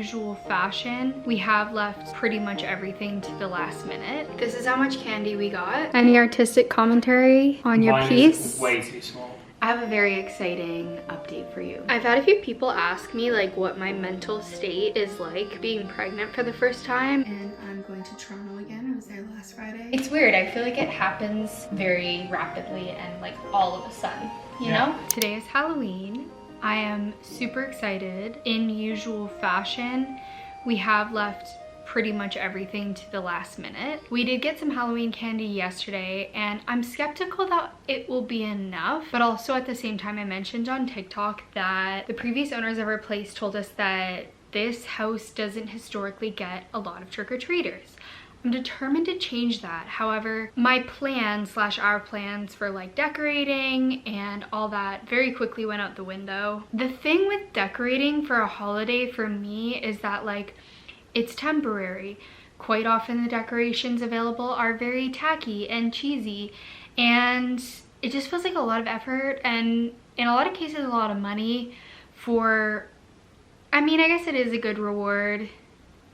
usual fashion, we have left pretty much everything to the last minute. This is how much candy we got. Any artistic commentary on your piece? Is way too small. I have a very exciting update for you. I've had a few people ask me like what my mental state is like being pregnant for the first time. And I'm going to Toronto again. I was there last Friday. It's weird. I feel like it happens very rapidly and like all of a sudden, you know? Today is Halloween. I am super excited. In usual fashion, we have left pretty much everything to the last minute. We did get some Halloween candy yesterday and I'm skeptical that it will be enough, but also at the same time I mentioned on TikTok that the previous owners of our place told us that this house doesn't historically get a lot of trick-or-treaters. I'm determined to change that. However, my plans / our plans for like decorating and all that very quickly went out the window. The thing with decorating for a holiday for me is that like it's temporary. Quite often the decorations available are very tacky and cheesy and it just feels like a lot of effort and in a lot of cases a lot of money for, I mean, I guess it is a good reward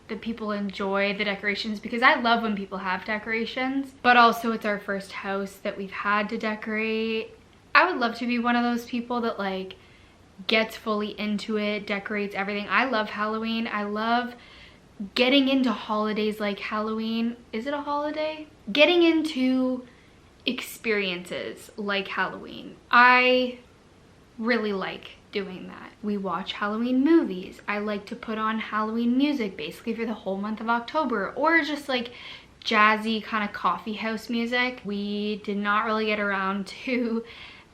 that people enjoy the decorations because I love when people have decorations, but also it's our first house that we've had to decorate. I would love to be one of those people that like gets fully into it, decorates everything. I love Halloween. I love getting into holidays like Halloween. Is it a holiday? Getting into experiences like Halloween. I really like doing that. We watch Halloween movies. I like to put on Halloween music basically for the whole month of October, or just like jazzy kind of coffee house music. We did not really get around to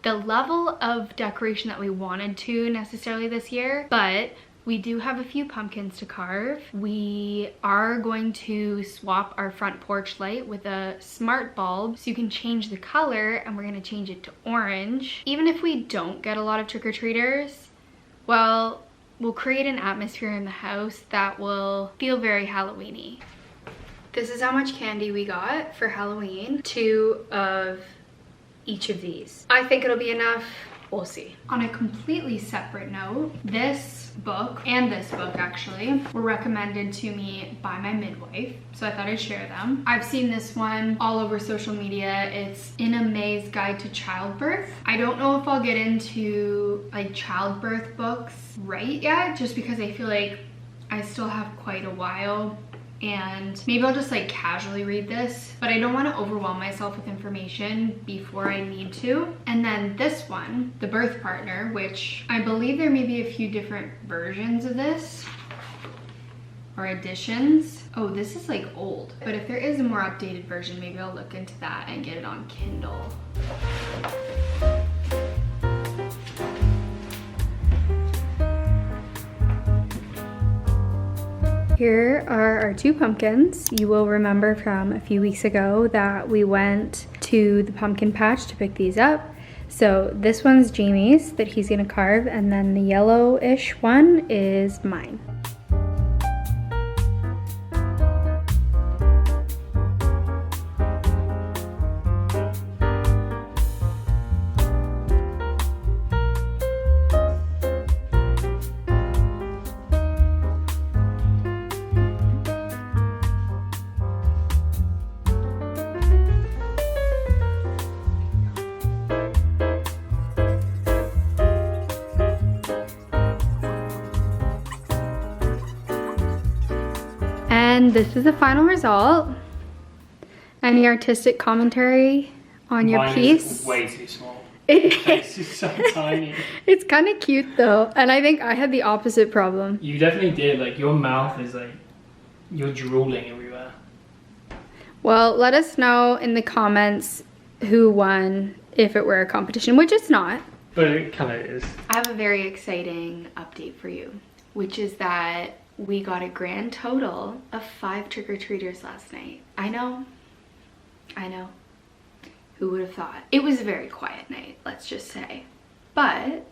the level of decoration that we wanted to necessarily this year, but we do have a few pumpkins to carve. We are going to swap our front porch light with a smart bulb so you can change the color, and we're gonna change it to orange. Even if we don't get a lot of trick-or-treaters, well, we'll create an atmosphere in the house that will feel very Halloween-y. This is how much candy we got for Halloween. 2 of each of these. I think it'll be enough. We'll see. On a completely separate note, this book and this book actually were recommended to me by my midwife, so I thought I'd share them. I've seen this one all over social media. It's In a May's Guide to Childbirth. I don't know if I'll get into like childbirth books right yet, just because I feel like I still have quite a while and maybe I'll just like casually read this, but I don't want to overwhelm myself with information before I need to. And then this one, The Birth Partner, which I believe there may be a few different versions of this or editions. Oh, this is like old, but if there is a more updated version, maybe I'll look into that and get it on Kindle. Here are our 2 pumpkins. You will remember from a few weeks ago that we went to the pumpkin patch to pick these up. So this one's Jamie's that he's gonna carve, and then the yellowish one is mine. And this is the final result. Any artistic commentary on your piece? Is way too small. It's just so tiny. It's kind of cute though, and I think I had the opposite problem. You definitely did. Like your mouth is like, you're drooling everywhere. Well, let us know in the comments who won if it were a competition, which it's not. But it kind of is. I have a very exciting update for you, which is that we got a grand total of 5 trick-or-treaters last night. I know. Who would have thought? It was a very quiet night, let's just say. But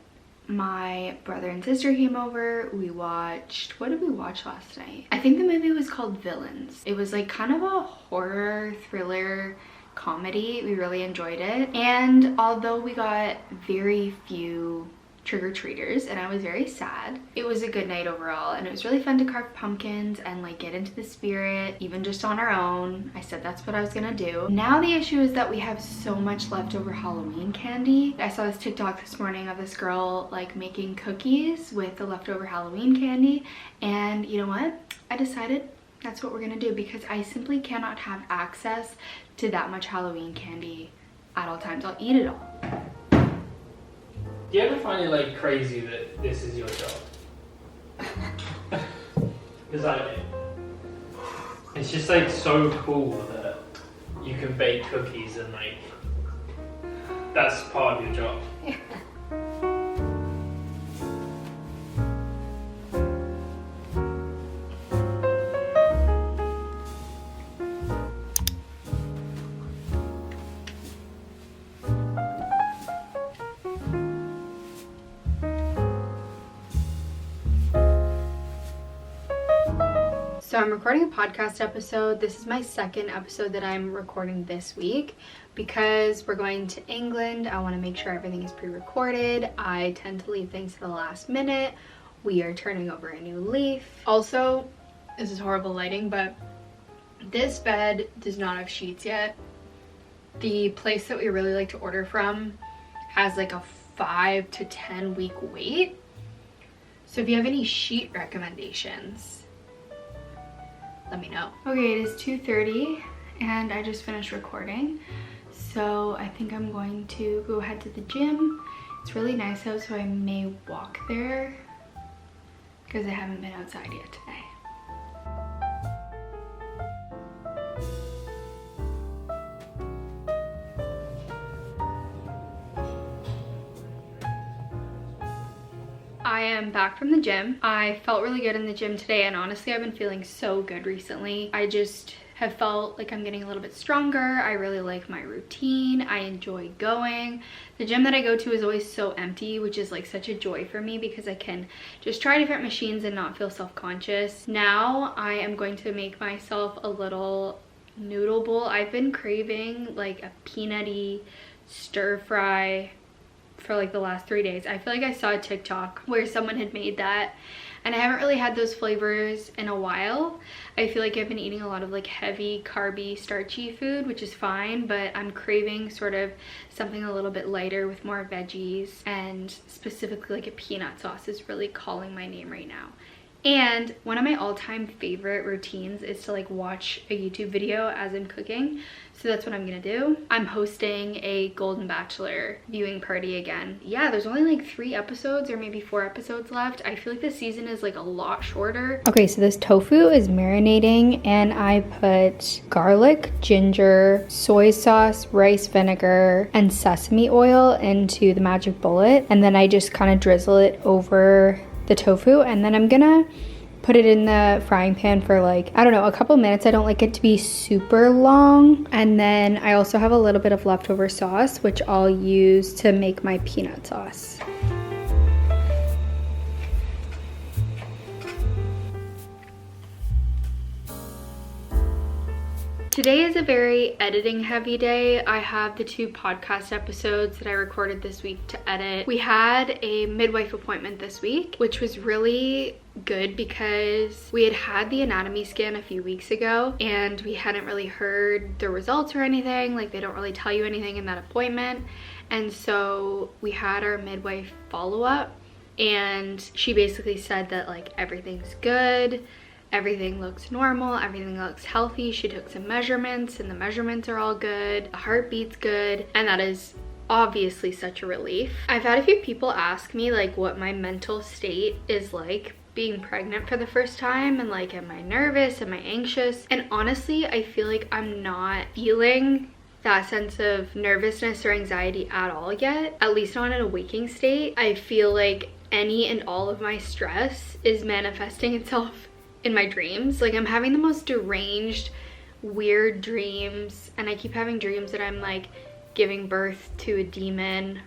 my brother and sister came over. We watched, what did we watch last night? I think the movie was called Villains. It was like kind of a horror thriller comedy. We really enjoyed it. And although we got very few trick-or-treaters, and I was very sad. It was a good night overall, and it was really fun to carve pumpkins and like get into the spirit, even just on our own. I said that's what I was gonna do. Now the issue is that we have so much leftover Halloween candy. I saw this TikTok this morning of this girl like making cookies with the leftover Halloween candy, and you know what? I decided that's what we're gonna do because I simply cannot have access to that much Halloween candy at all times. I'll eat it all. Do you ever find it like crazy that this is your job? Because I do. It's just like so cool that you can bake cookies and like that's part of your job. So I'm recording a podcast episode. This is my second episode that I'm recording this week because we're going to England. I want to make sure everything is pre-recorded. I tend to leave things to the last minute. We are turning over a new leaf. Also, this is horrible lighting, but this bed does not have sheets yet. The place that we really like to order from has like a 5 to 10 week wait. So if you have any sheet recommendations, let me know. Okay, it is 2:30 and I just finished recording. So I think I'm going to go head to the gym. It's really nice out, so I may walk there because I haven't been outside yet today. I am back from the gym. I felt really good in the gym today, and honestly I've been feeling so good recently. I just have felt like I'm getting a little bit stronger. I really like my routine. I enjoy going. The gym that I go to is always so empty, which is like such a joy for me because I can just try different machines and not feel self-conscious. Now I am going to make myself a little noodle bowl. I've been craving like a peanutty stir fry for like the last 3 days. I feel like I saw a TikTok where someone had made that, and I haven't really had those flavors in a while. I feel like I've been eating a lot of like heavy carby starchy food, which is fine, but I'm craving sort of something a little bit lighter with more veggies, and specifically like a peanut sauce is really calling my name right now. And one of my all-time favorite routines is to like watch a YouTube video as I'm cooking. So that's what I'm gonna do. I'm hosting a Golden Bachelor viewing party again. Yeah, there's only like 3 episodes or maybe 4 episodes left. I feel like this season is like a lot shorter. Okay, so this tofu is marinating and I put garlic, ginger, soy sauce, rice vinegar, and sesame oil into the magic bullet. And then I just kind of drizzle it over the tofu, and then I'm gonna put it in the frying pan for like, I don't know, a couple minutes. I don't like it to be super long. And then I also have a little bit of leftover sauce, which I'll use to make my peanut sauce. Today is a very editing heavy day. I have the 2 podcast episodes that I recorded this week to edit. We had a midwife appointment this week, which was really good because we had the anatomy scan a few weeks ago and we hadn't really heard the results or anything. Like, they don't really tell you anything in that appointment. And so we had our midwife follow-up, and she basically said that like everything's good. Everything looks normal, everything looks healthy. She took some measurements and the measurements are all good. The heartbeat's good, and that is obviously such a relief. I've had a few people ask me like what my mental state is like being pregnant for the first time, and like, am I nervous, am I anxious? And honestly, I feel like I'm not feeling that sense of nervousness or anxiety at all yet, at least not in a waking state. I feel like any and all of my stress is manifesting itself in my dreams. Like, I'm having the most deranged, weird dreams, and I keep having dreams that I'm like giving birth to a demon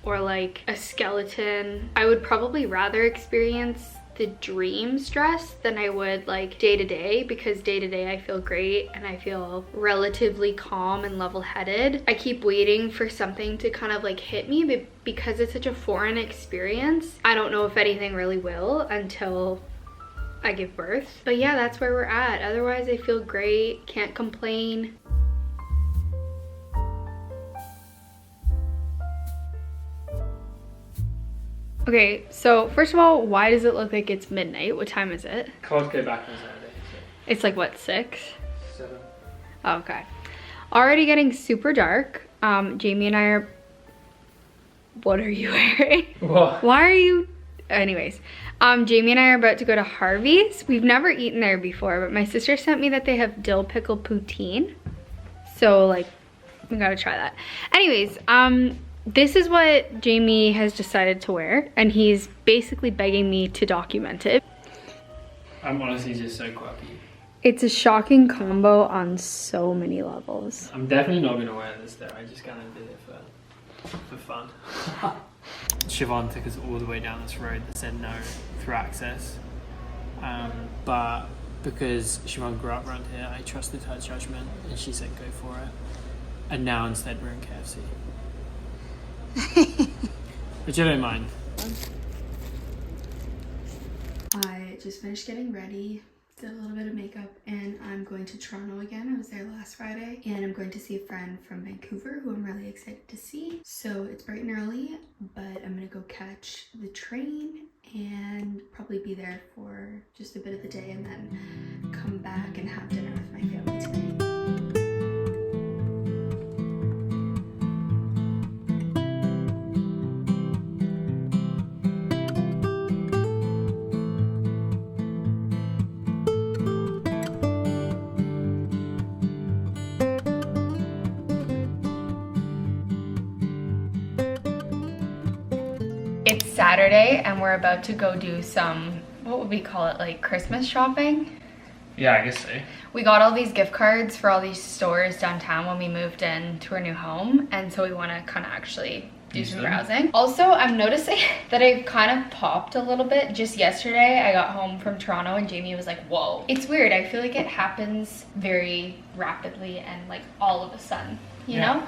or like a skeleton. I would probably rather experience the dream stress than I would like day to day, because day to day I feel great and I feel relatively calm and level-headed. I keep waiting for something to kind of like hit me, but because it's such a foreign experience, I don't know if anything really will until I give birth. But yeah, that's where we're at. Otherwise, I feel great, can't complain. Okay, so first of all, why does it look like it's midnight? What time is it? Cars go back on Saturday. So. It's like what, 6? 7. Oh, okay. Already getting super dark. Jamie and I are... What are you wearing? What? Why are you... Anyways, Jamie and I are about to go to Harvey's. We've never eaten there before, but my sister sent me that they have dill pickle poutine. So like, we gotta try that. Anyways, this is what Jamie has decided to wear, and he's basically begging me to document it. I'm honestly just so quirky. It's a shocking combo on so many levels. I'm definitely not gonna wear this though. I just kind of did it for fun. Siobhan took us all the way down this road that said no through access, but because Siobhan grew up around here, I trusted her judgment, and she said go for it. And now instead we're in KFC. Which I don't mind. I just finished getting ready, did a little bit of makeup, and I'm going to Toronto again. I was there last Friday, and I'm going to see a friend from Vancouver who I'm really excited to see. So it's bright and early, but I'm gonna go catch the train and probably be there for just a bit of the day and then come back and have dinner with my family tonight. It's Saturday and we're about to go do some, what would we call it, like Christmas shopping? Yeah, I guess so. We got all these gift cards for all these stores downtown when we moved in to our new home, and so we want to kind of actually do some browsing. Also, I'm noticing that I've kind of popped a little bit. Just yesterday, I got home from Toronto and Jamie was like, whoa. It's weird. I feel like it happens very rapidly and like all of a sudden, you know?